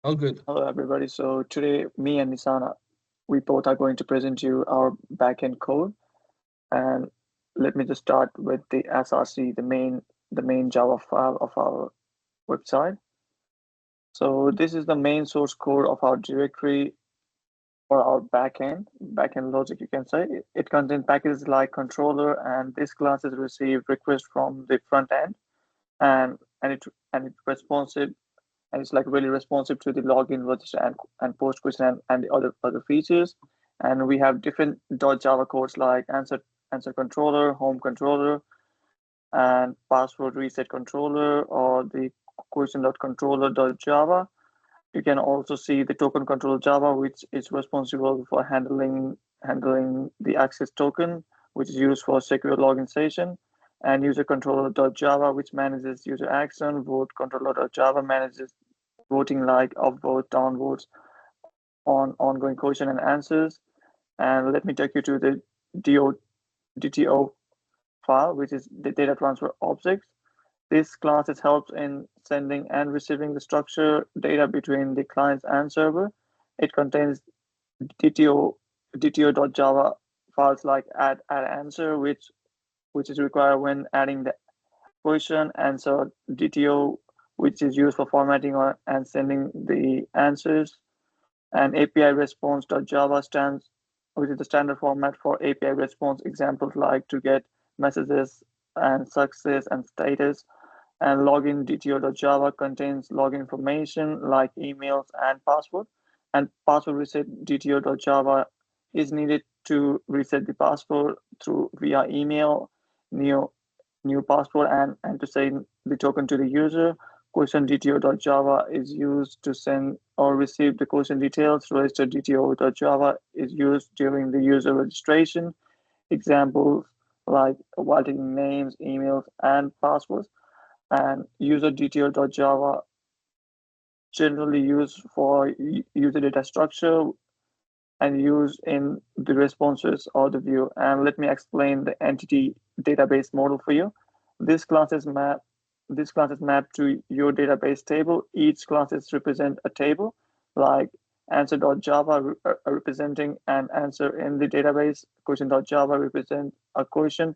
All good. Hello, everybody. So today, me and Nisana, we both are going to present you our backend code. And let me just start with the SRC, the main Java file of our website. So this is the main source code of our directory for our backend logic. You can say it contains packages like controller, and this class is receive requests from the front end, and and it and it responsive and it's like really responsive to the login, register, and post question and the other features. And we have different .java codes like answer controller, home controller, and password reset controller, or the question.controller.java. You can also see the token controller Java, which is responsible for handling the access token, which is used for secure login session, and user controller.java, which manages user action. Vote controller.java manages voting like upvote, downvotes on ongoing question and answers. And let me take you to the DO, DTO file, which is the data transfer objects. This class helps in sending and receiving the structure data between the clients and server. It contains DTO DTO.java files like add answer, which is required when adding the question answer DTO, which is used for formatting and sending the answers, and API response.java stands, which is the standard format for API response examples like to get messages and success and status. And login DTO.java contains login information like emails and password. And password reset DTO.java is needed to reset the password through via email, new new password, and to send the token to the user. Question DTO.java is used to send or receive the question details. Register DTO.java is used during the user registration. Examples like writing names, emails, and passwords. And user DTO.java generally used for user data structure and used in the responses or the view. And let me explain the entity database model for you. This class is map this class is mapped to your database table. Each class is represent a table like answer.java representing an answer in the database, question.java represent a question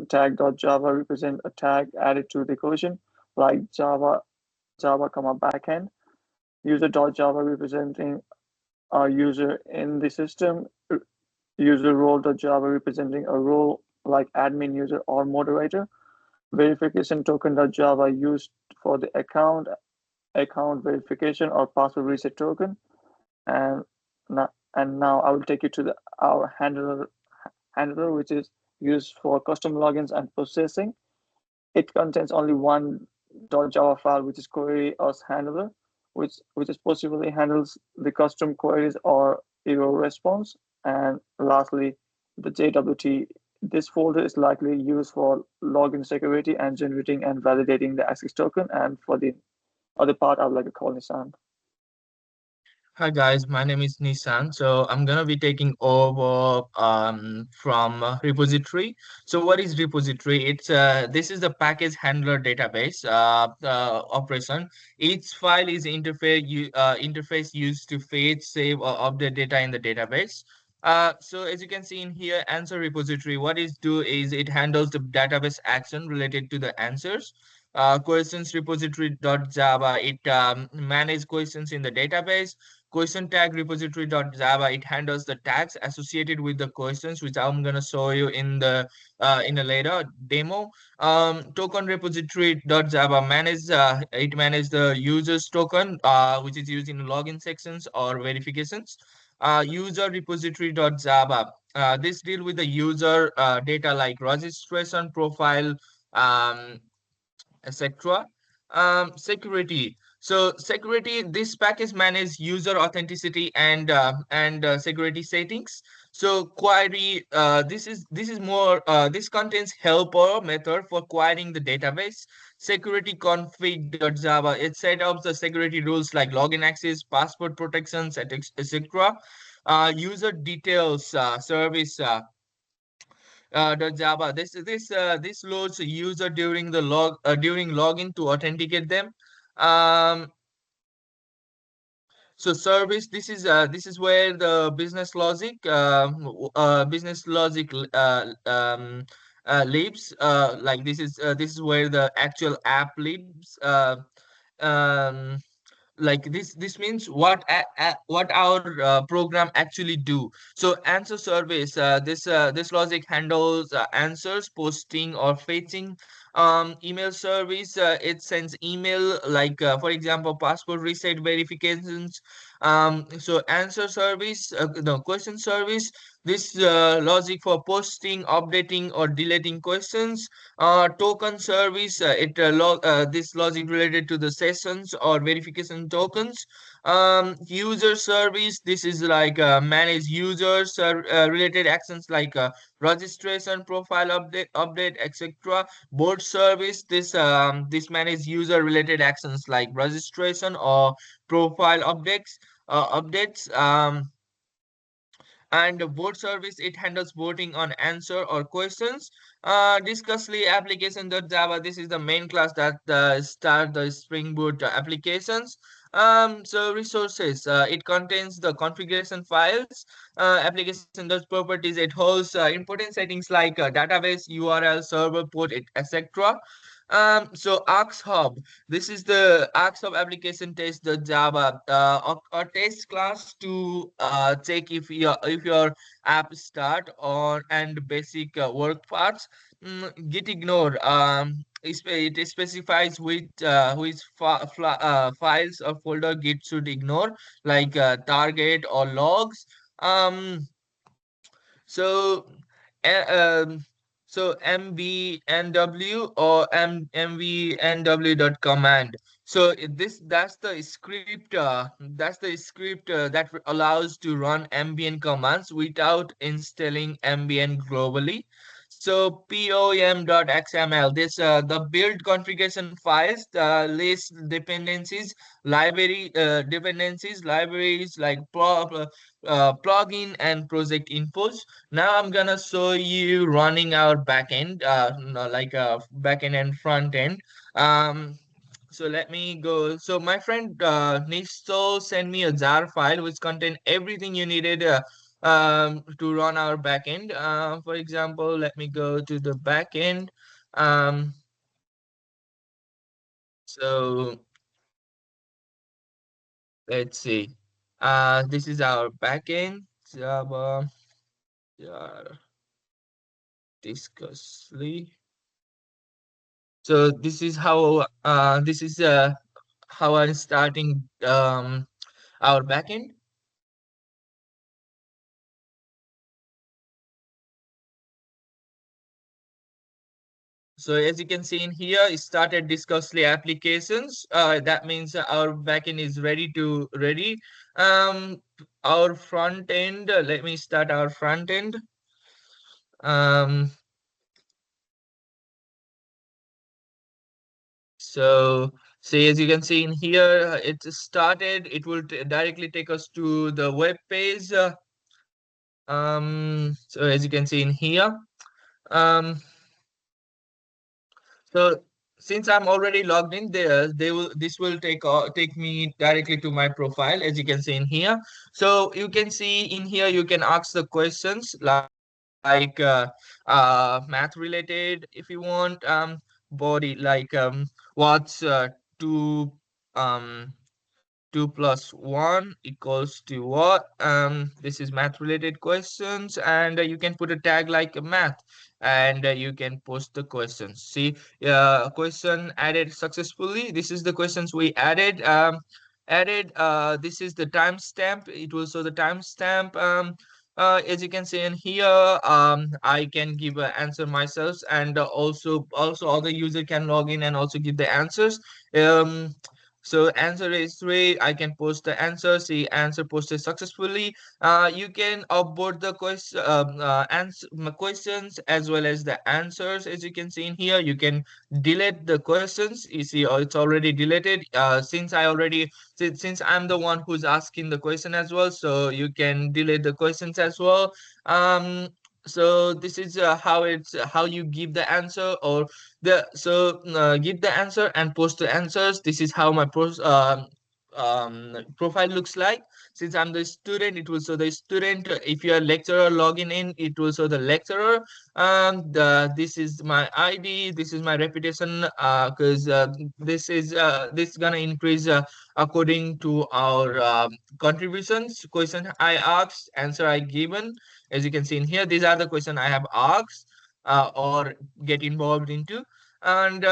tag.java represent a tag added to the question like Java comma backend, user.java representing a user in the system, user role.java representing a role like admin user or moderator, verification token.java used for the account verification or password reset token, and now I will take you to our handler which is used for custom logins and processing. It contains only one .java file, which is query as handler, which is possibly handles the custom queries or error response. And lastly, the JWT. This folder is likely used for login security and generating and validating the access token. And for the other part, I would like to call Nissan. Hi guys, my name is Nissan. So I'm gonna be taking over from repository. So what is repository? It's this is the package handler database operation. Each file is interface used to fetch, save, or update data in the database. So as you can see in here, answer repository, what it do is it handles the database action related to the answers. Questions repository.java, it manage questions in the database. Question tag repository.java, it handles the tags associated with the questions, which I'm gonna show you in a later demo. Token repository.java manage the user's token, which is used in login sections or verifications. User repository.java, this deal with the user data like registration profile, um, etc. Security. So security, this package manages user authenticity and security settings. So query, this is more this contains helper method for querying the database. Security config.java, it set up the security rules like login access, password protections, etc. User details service. The Java. This loads user during the during login to authenticate them. Um, So service, this is where the business logic lives. Like this is where the actual app lives. Um, like this means what our program actually do. So answer service, this logic handles answers, posting or fetching. Email service, it sends email, like for example passport reset verifications. So answer service, no, question service, this logic for posting, updating or deleting questions. Token service, this logic related to the sessions or verification tokens. User service, this is like manage users related actions like registration, profile update, etc. Board service, this manage user related actions like registration or profile updates. And the vote service, it handles voting on answer or questions. Discussly application.java, this is the main class that start the Spring Boot applications. So resources, it contains the configuration files. Application.properties, it holds important settings like database, URL, server port, etc. So Axe Hub, this is the Axe Hub application test the Java, a test class to check if your app start or and basic work parts. Git ignore, it specifies which files or folder Git should ignore, like target or logs. Um, so, uh, um, so mvnw or mvnw dot command. So that's the script. That allows to run ambient commands without installing ambient globally. So pom.xml, this the build configuration files, the list dependencies, libraries like plugin and project infos. Now I'm gonna show you running our backend, no, like backend and front end. Um, so let me go. So my friend Nisto sent me a jar file which contain everything you needed to run our backend. For example, let me go to the backend. Um, so let's see. This is our backend. Java, jar, discussly. So this is how I'm starting our backend. So as you can see in here, it started Discussly applications. That means our backend is ready. Our front end. Let me start our front end. Um, so see, as you can see in here, it started. It will directly take us to the web page. So as you can see in here. Um, So since I'm already logged in there, this will take me directly to my profile, as you can see in here. So you can see in here you can ask the questions like math related if you want, body like what's 2 um 2 plus 1 equals to what? This is math related questions, and you can put a tag like math, and you can post the questions. See, question added successfully. This is the questions we added. This is the timestamp. It will show the timestamp. As you can see in here, I can give an answer myself, and also other user can log in and also give the answers. Um, so answer is 3. I can post the answer. See, answer posted successfully. You can upload the questions as well as the answers. As you can see in here, you can delete the questions. You see, it's already deleted. Since I'm the one who's asking the question as well, so you can delete the questions as well. Um, so this is how you give the answer, or give the answer and post the answers. This is how my profile looks like. Since I'm the student, it will show the student. If you are lecturer logging in, it will show the lecturer. This is my ID, this is my reputation, because this is gonna increase according to our contributions. Question I asked, answer I given. As you can see in here, these are the question I have asked or get involved into. And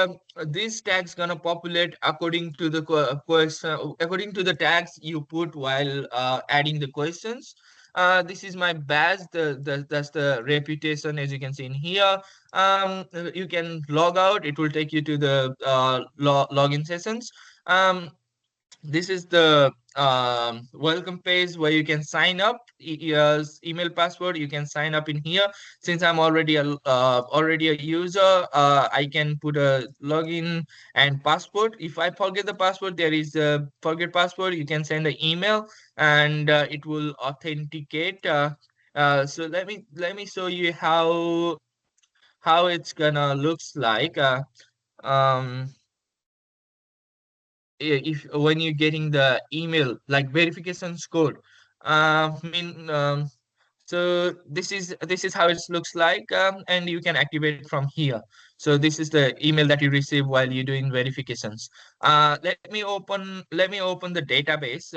these tags gonna populate according to the question, according to the tags you put while adding the questions. This is my badge, that's the reputation, as you can see in here. You can log out, it will take you to the login sessions. This is the welcome page where you can sign up. Your email password, you can sign up in here. Since I'm already a user, I can put a login and password. If I forget the password, there is a forget password, you can send an email and it will authenticate. So let me show you how it's gonna looks like. Um if when you're getting the email like verification code. Mean so this is how it looks like, and you can activate from here. So this is the email that you receive while you're doing verifications. Let me open the database.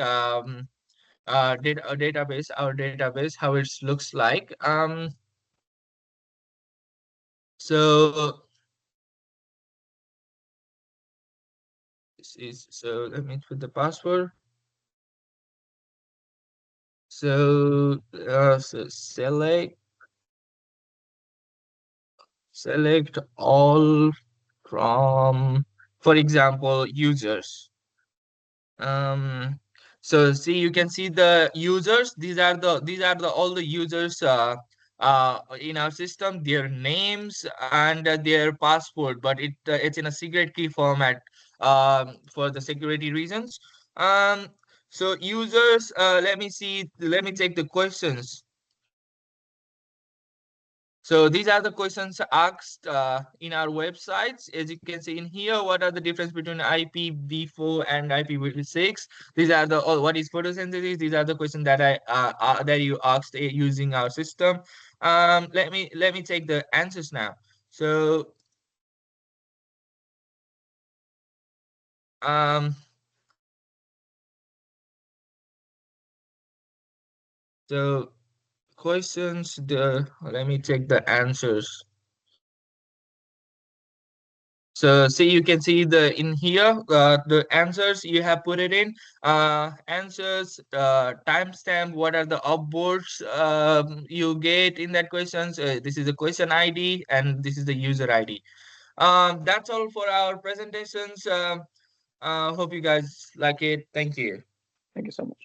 Database, our database, how it looks like. So let me put the password. So select all from, for example, users. um so see, you can see the users. These are the all the users in our system, their names and their password, but it's in a secret key format for the security reasons. So users, let me take the questions. So these are the questions asked in our websites. As you can see in here, what are the difference between IPv4 and IPv6? These are the what is photosynthesis? These are the questions that you asked using our system. Let me take the answers now. So um so questions, the let me take the answers. So see, you can see the in here the answers you have put it in. Answers, timestamp, what are the upvotes you get in that questions. This is the question ID and this is the user ID. That's all for our presentations. Hope you guys like it. Thank you. Thank you so much.